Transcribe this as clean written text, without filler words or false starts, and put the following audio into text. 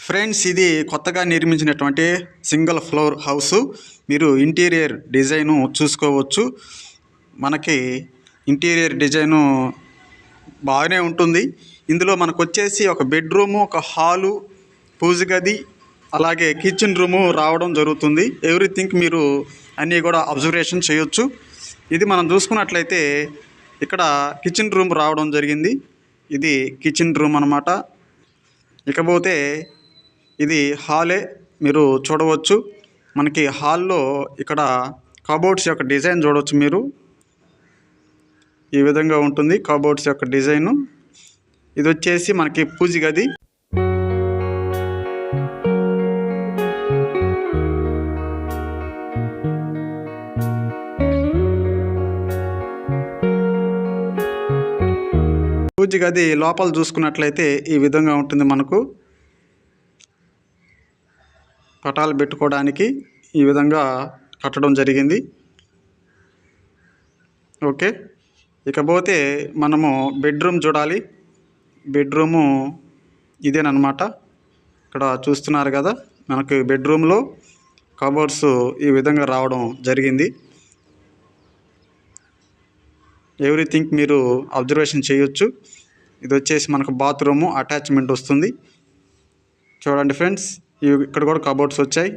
Friends, ఇది కొత్తగా నిర్మించినటువంటి సింగిల్ ఫ్లోర్ హౌస్. మీరు ఇంటీరియర్ డిజైను చూసుకోవచ్చు. మనకి ఇంటీరియర్ డిజైను బాగానే ఉంటుంది. ఇందులో మనకు వచ్చేసి ఒక బెడ్రూము, ఒక హాలు, పూజ గది, అలాగే కిచెన్ రూము రావడం జరుగుతుంది. ఎవ్రీథింగ్ మీరు అన్నీ కూడా అబ్జర్వేషన్ చేయొచ్చు. ఇది మనం చూసుకున్నట్లయితే ఇక్కడ కిచెన్ రూమ్ రావడం జరిగింది. ఇది కిచెన్ రూమ్ అన్నమాట. ఇకపోతే ఇది హాలే, మీరు చూడవచ్చు. మనకి హాల్లో ఇక్కడ కబోర్డ్స్ యొక్క డిజైన్ చూడవచ్చు. మీరు ఈ విధంగా ఉంటుంది కబోర్డ్స్ యొక్క డిజైను. ఇది వచ్చేసి మనకి పూజ గది. పూజ గది లోపల చూసుకున్నట్లయితే ఈ విధంగా ఉంటుంది. మనకు పటాలు పెట్టుకోవడానికి ఈ విధంగా కట్టడం జరిగింది. ఓకే, ఇకపోతే మనము బెడ్రూమ్ చూడాలి. బెడ్రూము ఇదేనమాట. ఇక్కడ చూస్తున్నారు కదా, మనకు బెడ్రూమ్లో కబోర్డ్స్ ఈ విధంగా రావడం జరిగింది. ఎవ్రీథింగ్ మీరు అబ్జర్వేషన్ చేయొచ్చు. ఇది వచ్చేసి మనకు బాత్రూము అటాచ్మెంట్ వస్తుంది. చూడండి ఫ్రెండ్స్, ఇక్కడ కూడా కబోర్డ్స్ వచ్చాయి.